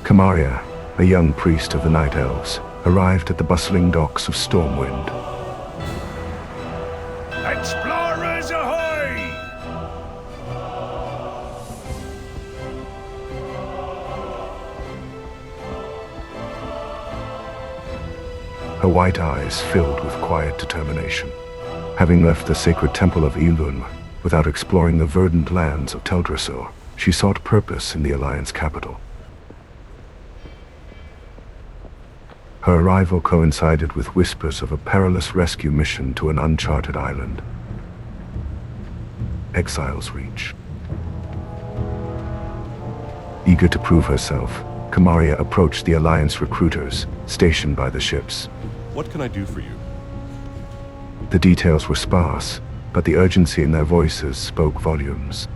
Kamaria, a young priest of the Night Elves, arrived at the bustling docks of Stormwind. Explorers ahoy! Her white eyes filled with quiet determination. Having left the sacred temple of Elun without exploring the verdant lands of Teldrassil, she sought purpose in the Alliance capital. Her arrival coincided with whispers of a perilous rescue mission to an uncharted island, Exile's Reach. Eager to prove herself, Kamaria approached the Alliance recruiters stationed by the ships. What can I do for you? The details were sparse, but the urgency in their voices spoke volumes.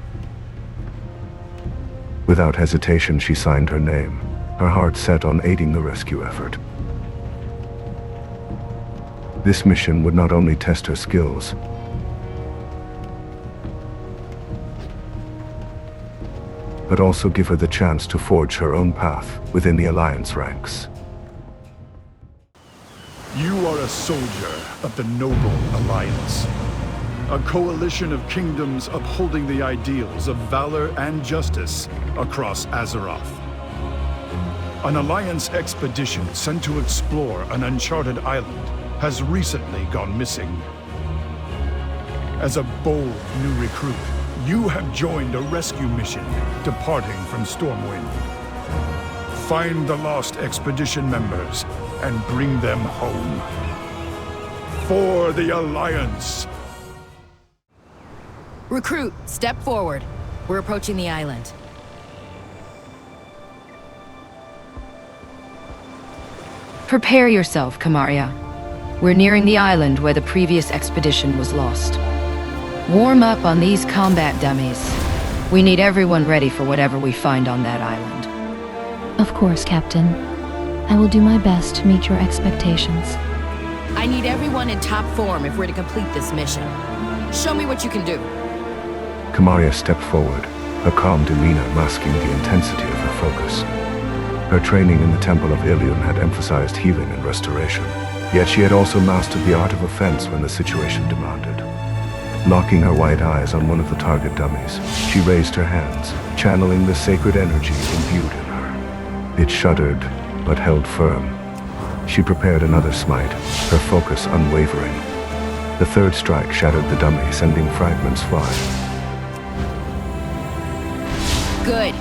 Without hesitation, she signed her name, her heart set on aiding the rescue effort. This mission would not only test her skills, but also give her the chance to forge her own path within the Alliance ranks. You are a soldier of the noble Alliance. A coalition of kingdoms upholding the ideals of valor and justice across Azeroth. An Alliance expedition sent to explore an uncharted island has recently gone missing. As a bold new recruit, you have joined a rescue mission departing from Stormwind. Find the lost expedition members and bring them home. For the Alliance! Recruit, step forward. We're approaching the island. Prepare yourself, Kamaria. We're nearing the island where the previous expedition was lost. Warm up on these combat dummies. We need everyone ready for whatever we find on that island. Of course, Captain. I will do my best to meet your expectations. I need everyone in top form if we're to complete this mission. Show me what you can do. Kamaria stepped forward, her calm demeanor masking the intensity of her focus. Her training in the Temple of Elun had emphasized healing and restoration, yet she had also mastered the art of offense when the situation demanded. Locking her white eyes on one of the target dummies, she raised her hands, channeling the sacred energy imbued in her. It shuddered, but held firm. She prepared another smite, her focus unwavering. The third strike shattered the dummy, sending fragments flying. Good.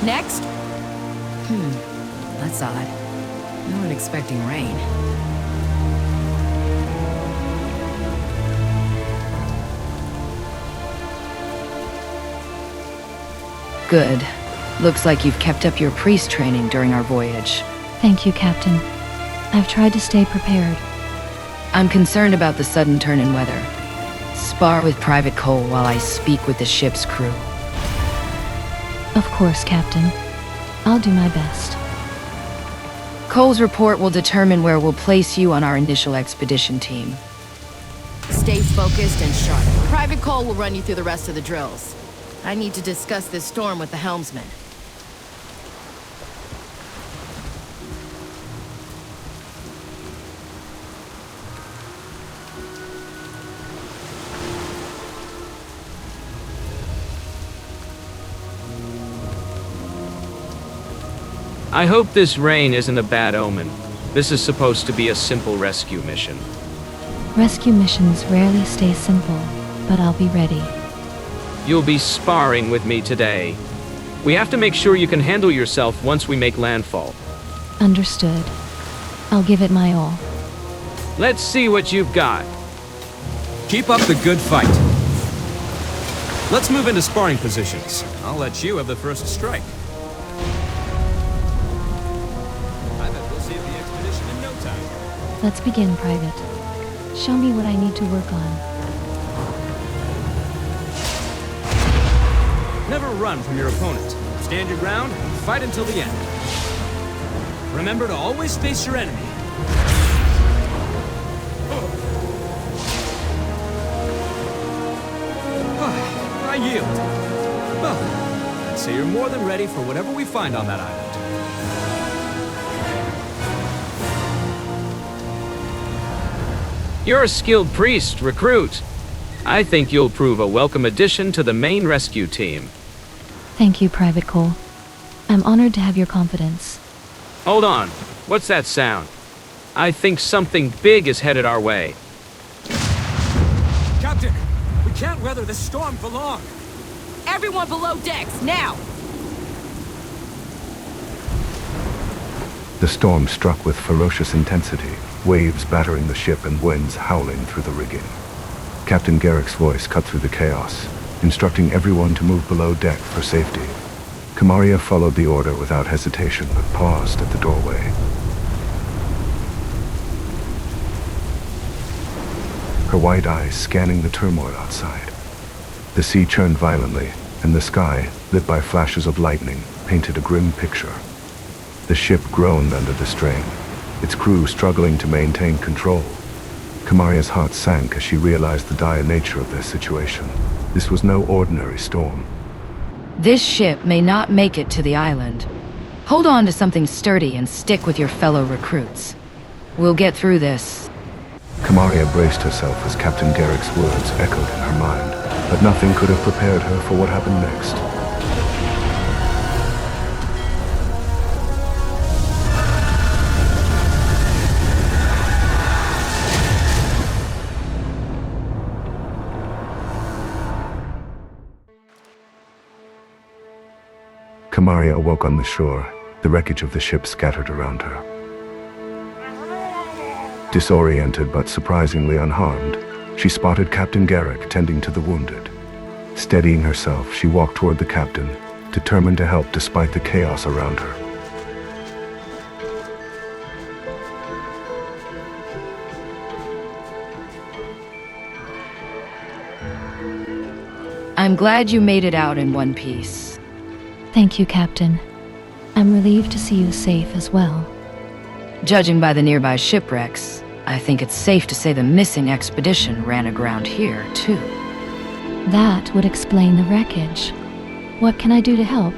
Next? That's odd. We weren't expecting rain. Good. Looks like you've kept up your priest training during our voyage. Thank you, Captain. I've tried to stay prepared. I'm concerned about the sudden turn in weather. Spar with Private Cole while I speak with the ship's crew. Of course, Captain. I'll do my best. Cole's report will determine where we'll place you on our initial expedition team. Stay focused and sharp. Private Cole will run you through the rest of the drills. I need to discuss this storm with the helmsman. I hope this rain isn't a bad omen. This is supposed to be a simple rescue mission. Rescue missions rarely stay simple, but I'll be ready. You'll be sparring with me today. We have to make sure you can handle yourself once we make landfall. Understood. I'll give it my all. Let's see what you've got. Keep up the good fight. Let's move into sparring positions. I'll let you have the first strike. I bet we'll save the expedition in no time. Let's begin, Private. Show me what I need to work on. Never run from your opponent. Stand your ground and fight until the end. Remember to always face your enemy. I yield. Well, I'd say you're more than ready for whatever we find on that island. You're a skilled priest, recruit. I think you'll prove a welcome addition to the main rescue team. Thank you, Private Cole. I'm honored to have your confidence. Hold on. What's that sound? I think something big is headed our way. Captain, we can't weather this storm for long. Everyone below decks, now! The storm struck with ferocious intensity, waves battering the ship and winds howling through the rigging. Captain Garrick's voice cut through the chaos, instructing everyone to move below deck for safety. Kamaria followed the order without hesitation, but paused at the doorway. Her wide eyes scanning the turmoil outside. The sea churned violently, and the sky, lit by flashes of lightning, painted a grim picture. The ship groaned under the strain, its crew struggling to maintain control. Kamaria's heart sank as she realized the dire nature of their situation. This was no ordinary storm. This ship may not make it to the island. Hold on to something sturdy and stick with your fellow recruits. We'll get through this. Kamaria braced herself as Captain Garrick's words echoed in her mind, but nothing could have prepared her for what happened next. Kamaria awoke on the shore, the wreckage of the ship scattered around her. Disoriented but surprisingly unharmed, she spotted Captain Garrick tending to the wounded. Steadying herself, she walked toward the captain, determined to help despite the chaos around her. I'm glad you made it out in one piece. Thank you, Captain. I'm relieved to see you safe as well. Judging by the nearby shipwrecks, I think it's safe to say the missing expedition ran aground here, too. That would explain the wreckage. What can I do to help?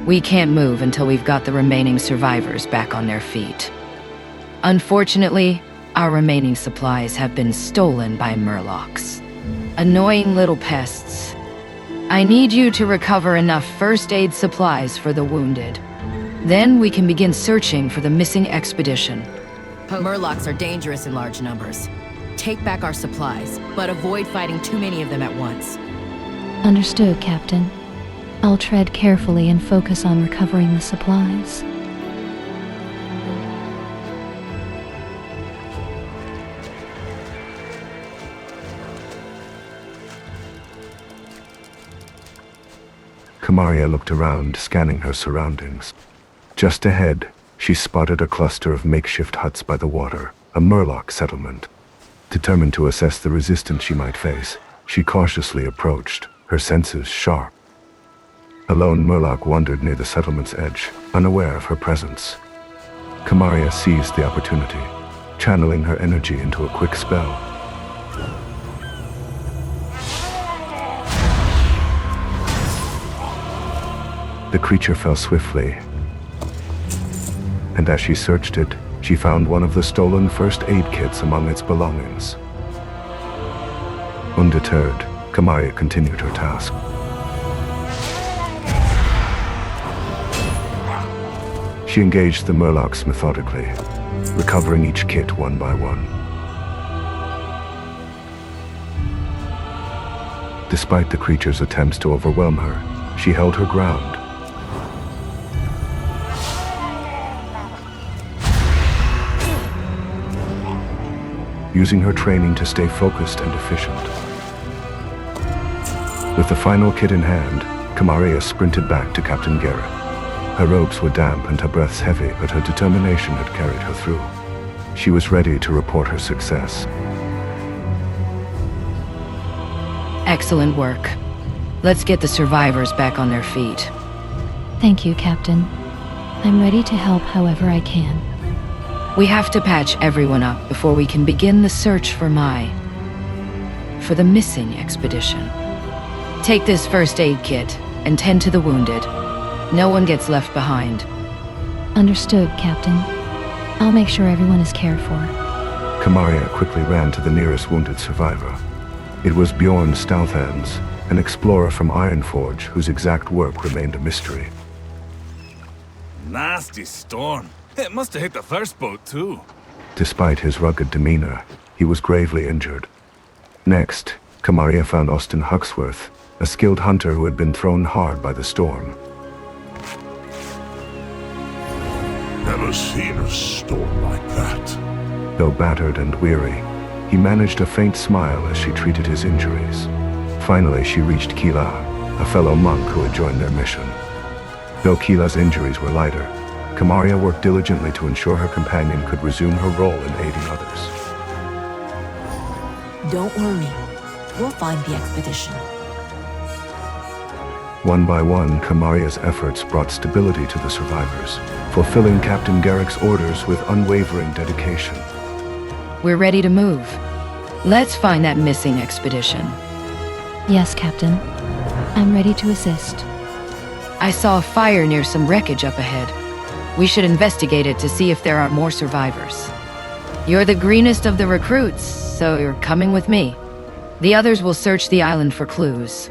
We can't move until we've got the remaining survivors back on their feet. Unfortunately, our remaining supplies have been stolen by murlocs. Annoying little pests. I need you to recover enough first aid supplies for the wounded. Then we can begin searching for the missing expedition. Murlocs are dangerous in large numbers. Take back our supplies, but avoid fighting too many of them at once. Understood, Captain. I'll tread carefully and focus on recovering the supplies. Kamaria looked around, scanning her surroundings. Just ahead, she spotted a cluster of makeshift huts by the water, a Murloc settlement. Determined to assess the resistance she might face, she cautiously approached, her senses sharp. A lone Murloc wandered near the settlement's edge, unaware of her presence. Kamaria seized the opportunity, channeling her energy into a quick spell. The creature fell swiftly, and as she searched it, she found one of the stolen first aid kits among its belongings. Undeterred, Kamaria continued her task. She engaged the Murlocs methodically, recovering each kit one by one. Despite the creature's attempts to overwhelm her, she held her ground. Using her training to stay focused and efficient. With the final kit in hand, Kamaria sprinted back to Captain Garrick. Her robes were damp and her breaths heavy, but her determination had carried her through. She was ready to report her success. Excellent work. Let's get the survivors back on their feet. Thank you, Captain. I'm ready to help however I can. We have to patch everyone up before we can begin the search for the missing expedition. Take this first aid kit and tend to the wounded. No one gets left behind. Understood, Captain. I'll make sure everyone is cared for. Kamaria quickly ran to the nearest wounded survivor. It was Bjorn Stouthands, an explorer from Ironforge whose exact work remained a mystery. Nasty storm. It must have hit the first boat too. Despite his rugged demeanor, he was gravely injured. Next, Kamaria found Austin Huxworth, a skilled hunter who had been thrown hard by the storm. Never seen a storm like that. Though battered and weary, he managed a faint smile as she treated his injuries. Finally, she reached Kila, a fellow monk who had joined their mission. Though Kila's injuries were lighter, Kamaria worked diligently to ensure her companion could resume her role in aiding others. Don't worry. We'll find the expedition. One by one, Kamaria's efforts brought stability to the survivors, fulfilling Captain Garrick's orders with unwavering dedication. We're ready to move. Let's find that missing expedition. Yes, Captain. I'm ready to assist. I saw a fire near some wreckage up ahead. We should investigate it to see if there are more survivors. You're the greenest of the recruits, so you're coming with me. The others will search the island for clues.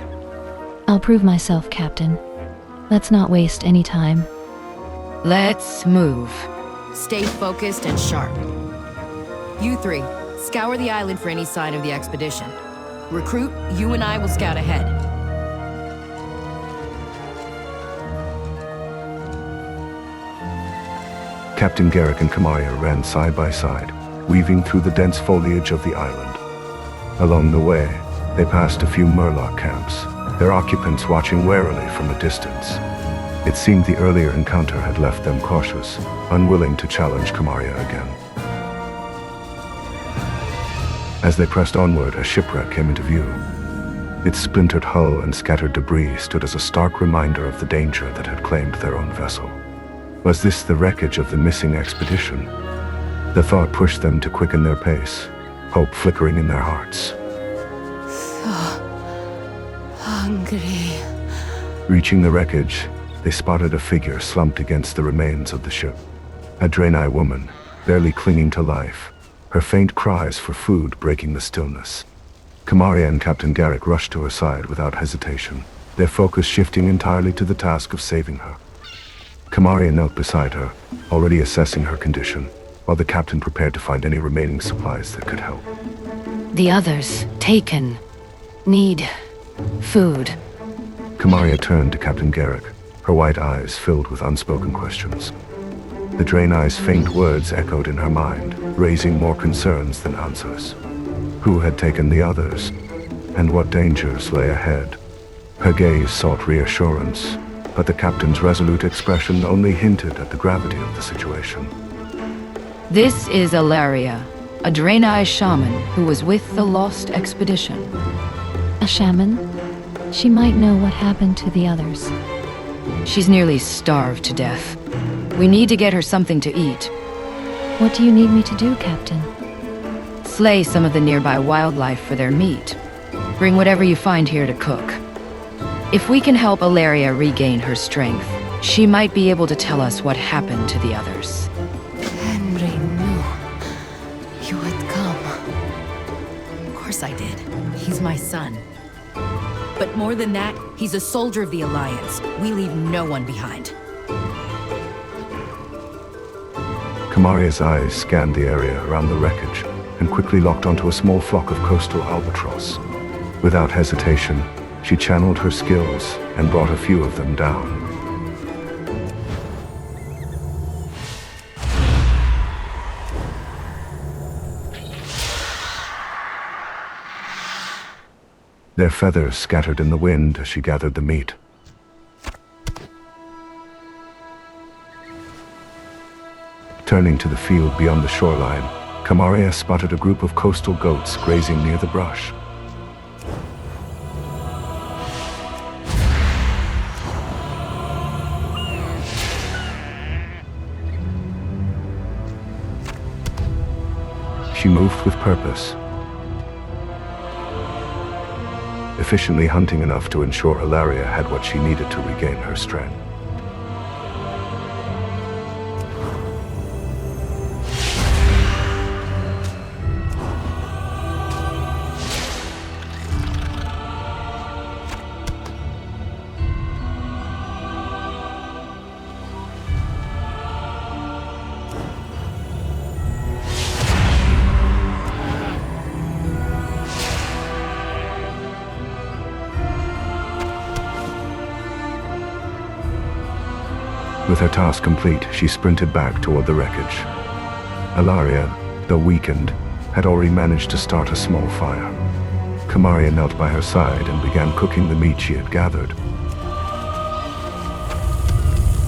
I'll prove myself, Captain. Let's not waste any time. Let's move. Stay focused and sharp. You three, scour the island for any sign of the expedition. Recruit, you and I will scout ahead. Captain Garrick and Kamaria ran side by side, weaving through the dense foliage of the island. Along the way, they passed a few Murloc camps, their occupants watching warily from a distance. It seemed the earlier encounter had left them cautious, unwilling to challenge Kamarya again. As they pressed onward, a shipwreck came into view. Its splintered hull and scattered debris stood as a stark reminder of the danger that had claimed their own vessel. Was this the wreckage of the missing expedition? The thought pushed them to quicken their pace, hope flickering in their hearts. So hungry. Reaching the wreckage, they spotted a figure slumped against the remains of the ship. A Draenei woman, barely clinging to life, her faint cries for food breaking the stillness. Kamaria and Captain Garrick rushed to her side without hesitation, their focus shifting entirely to the task of saving her. Kamaria knelt beside her, already assessing her condition, while the captain prepared to find any remaining supplies that could help. The others, taken, need food. Kamaria turned to Captain Garrick, her white eyes filled with unspoken questions. The Draenei's faint words echoed in her mind, raising more concerns than answers. Who had taken the others, and what dangers lay ahead? Her gaze sought reassurance, but the captain's resolute expression only hinted at the gravity of the situation. This is Alaria, a Draenei shaman who was with the lost expedition. A shaman? She might know what happened to the others. She's nearly starved to death. We need to get her something to eat. What do you need me to do, Captain? Slay some of the nearby wildlife for their meat. Bring whatever you find here to cook. If we can help Alaria regain her strength, she might be able to tell us what happened to the others. Henry knew you would come. Of course I did. He's my son. But more than that, he's a soldier of the Alliance. We leave no one behind. Kamaria's eyes scanned the area around the wreckage and quickly locked onto a small flock of coastal albatross. Without hesitation, she channeled her skills and brought a few of them down. Their feathers scattered in the wind as she gathered the meat. Turning to the field beyond the shoreline, Kamaria spotted a group of coastal goats grazing near the brush. She moved with purpose, efficiently hunting enough to ensure Alaria had what she needed to regain her strength. With her task complete, she sprinted back toward the wreckage. Alaria, though weakened, had already managed to start a small fire. Kamaria knelt by her side and began cooking the meat she had gathered.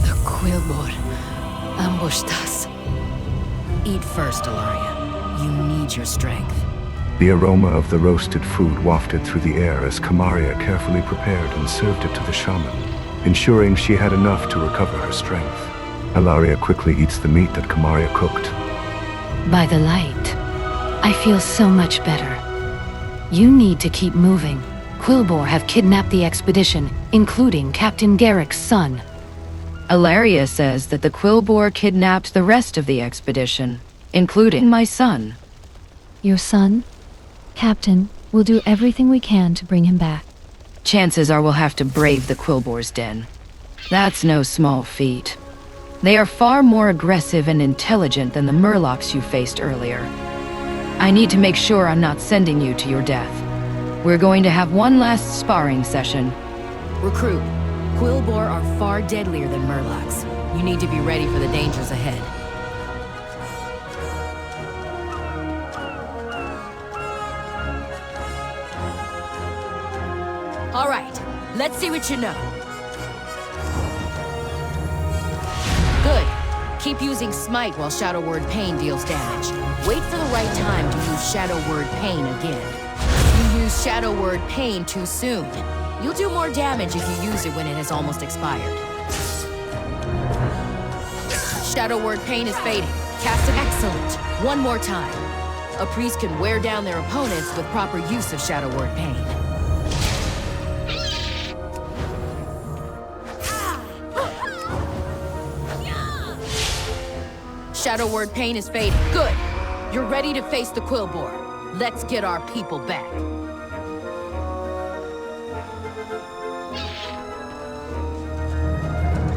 The quillboar ambushed us. Eat first, Alaria. You need your strength. The aroma of the roasted food wafted through the air as Kamaria carefully prepared and served it to the shaman, ensuring she had enough to recover her strength. Alaria quickly eats the meat that Kamaria cooked. By the light, I feel so much better. You need to keep moving. Quillboar have kidnapped the expedition, including Captain Garrick's son. Alaria says that the quillboar kidnapped the rest of the expedition, including my son. Your son? Captain, we'll do everything we can to bring him back. Chances are we'll have to brave the quillboar's den. That's no small feat. They are far more aggressive and intelligent than the murlocs you faced earlier. I need to make sure I'm not sending you to your death. We're going to have one last sparring session. Recruit, quillboar are far deadlier than murlocs. You need to be ready for the dangers ahead. All right, let's see what you know. Good. Keep using Smite while Shadow Word Pain deals damage. Wait for the right time to use Shadow Word Pain again. You use Shadow Word Pain too soon. You'll do more damage if you use it when it has almost expired. Shadow Word Pain is fading. Cast it. Excellent. One more time. A priest can wear down their opponents with proper use of Shadow Word Pain. Shadow Word Pain is fading. Good. You're ready to face the quillboar. Let's get our people back.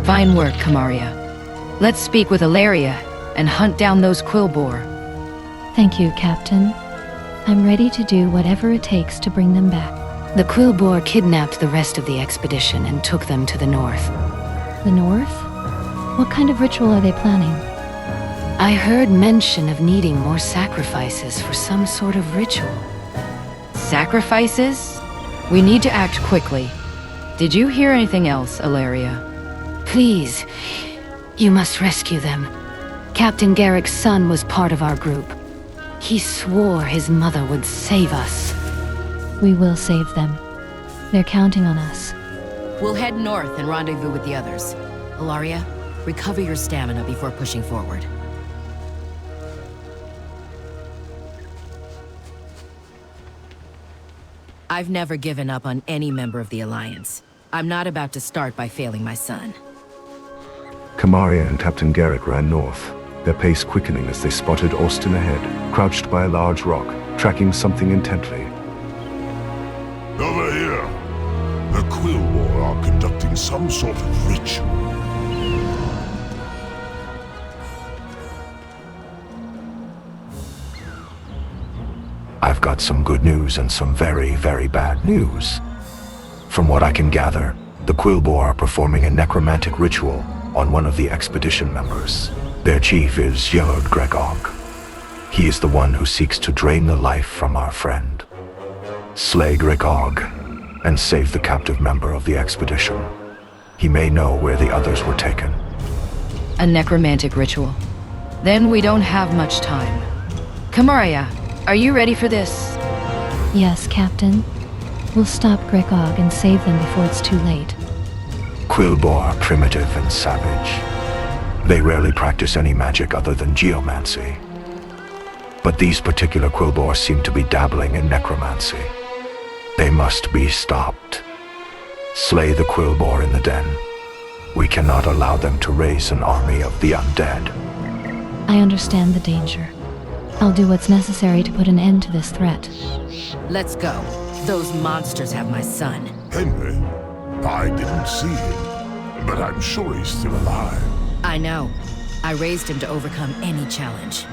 Fine work, Kamaria. Let's speak with Alaria and hunt down those quillboar. Thank you, Captain. I'm ready to do whatever it takes to bring them back. The quillboar kidnapped the rest of the expedition and took them to the north. The north? What kind of ritual are they planning? I heard mention of needing more sacrifices for some sort of ritual. Sacrifices? We need to act quickly. Did you hear anything else, Alaria? Please, you must rescue them. Captain Garrick's son was part of our group. He swore his mother would save us. We will save them. They're counting on us. We'll head north and rendezvous with the others. Alaria, recover your stamina before pushing forward. I've never given up on any member of the Alliance. I'm not about to start by failing my son. Kamaria and Captain Garrick ran north, their pace quickening as they spotted Austin ahead, crouched by a large rock, tracking something intently. Over here. The quillboar are conducting some sort of ritual. I've got some good news and some very, very bad news. From what I can gather, the quillboar are performing a necromantic ritual on one of the expedition members. Their chief is Geolord Grek'og. He is the one who seeks to drain the life from our friend. Slay Grek'og and save the captive member of the expedition. He may know where the others were taken. A necromantic ritual. Then we don't have much time. Kamaria, are you ready for this? Yes, Captain. We'll stop Grek'og and save them before it's too late. Quillboar are primitive and savage. They rarely practice any magic other than geomancy. But these particular quillboars seem to be dabbling in necromancy. They must be stopped. Slay the quillboar in the den. We cannot allow them to raise an army of the undead. I understand the danger. I'll do what's necessary to put an end to this threat. Let's go. Those monsters have my son. Henry? I didn't see him, but I'm sure he's still alive. I know. I raised him to overcome any challenge.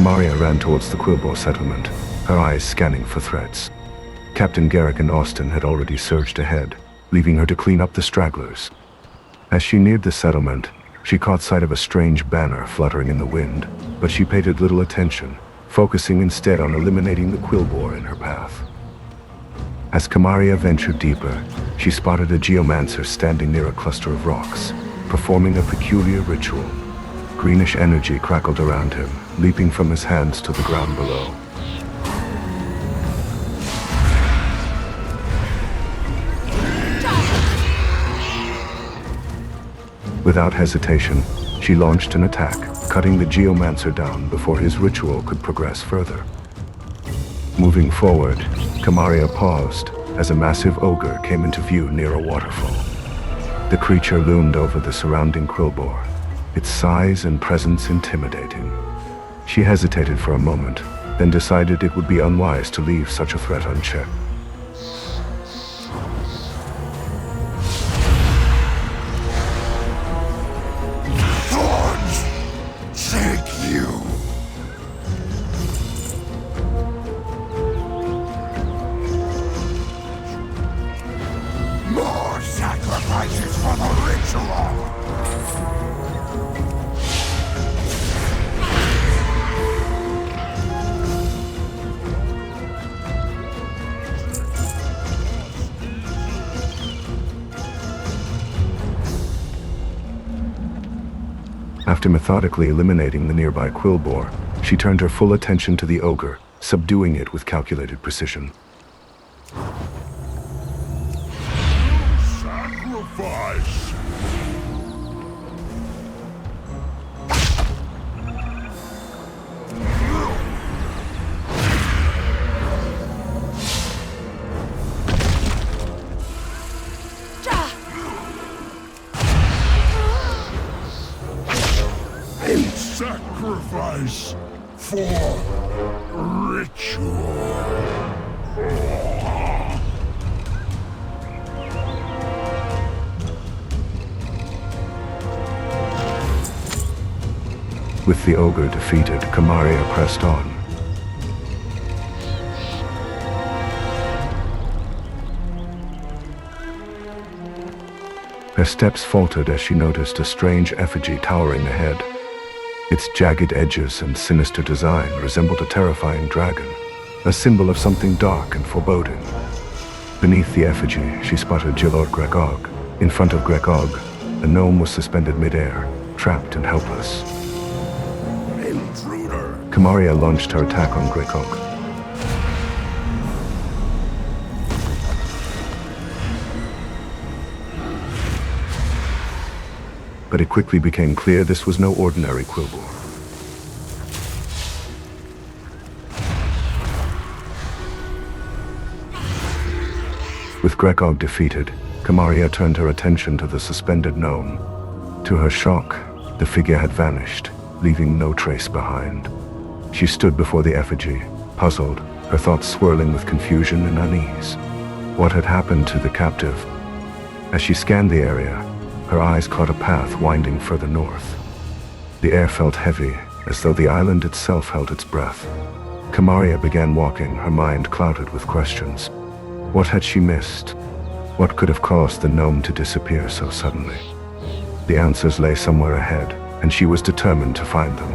Kamaria ran towards the quillboar settlement, her eyes scanning for threats. Captain Garrick and Austin had already surged ahead, leaving her to clean up the stragglers. As she neared the settlement, she caught sight of a strange banner fluttering in the wind, but she paid it little attention, focusing instead on eliminating the quillboar in her path. As Kamaria ventured deeper, she spotted a geomancer standing near a cluster of rocks, performing a peculiar ritual. Greenish energy crackled around him, leaping from his hands to the ground below. Without hesitation, she launched an attack, cutting the geomancer down before his ritual could progress further. Moving forward, Kamaria paused as a massive ogre came into view near a waterfall. The creature loomed over the surrounding quillboar, its size and presence intimidating. She hesitated for a moment, then decided it would be unwise to leave such a threat unchecked. After methodically eliminating the nearby quillboar, she turned her full attention to the ogre, subduing it with calculated precision. Sacrifice! Sacrifice for ritual. With the ogre defeated, Kamaria pressed on. Her steps faltered as she noticed a strange effigy towering ahead. Its jagged edges and sinister design resembled a terrifying dragon, a symbol of something dark and foreboding. Beneath the effigy, she spotted Geolord Grek'og. In front of Grek'og, a gnome was suspended midair, trapped and helpless. Intruder! Kamaria launched her attack on Grek'og. But it quickly became clear this was no ordinary quillboar. With Grek'og defeated, Kamaria turned her attention to the suspended gnome. To her shock, the figure had vanished, leaving no trace behind. She stood before the effigy, puzzled, her thoughts swirling with confusion and unease. What had happened to the captive? As she scanned the area, her eyes caught a path winding further north. The air felt heavy, as though the island itself held its breath. Kamaria began walking, her mind clouded with questions. What had she missed? What could have caused the gnome to disappear so suddenly? The answers lay somewhere ahead, and she was determined to find them.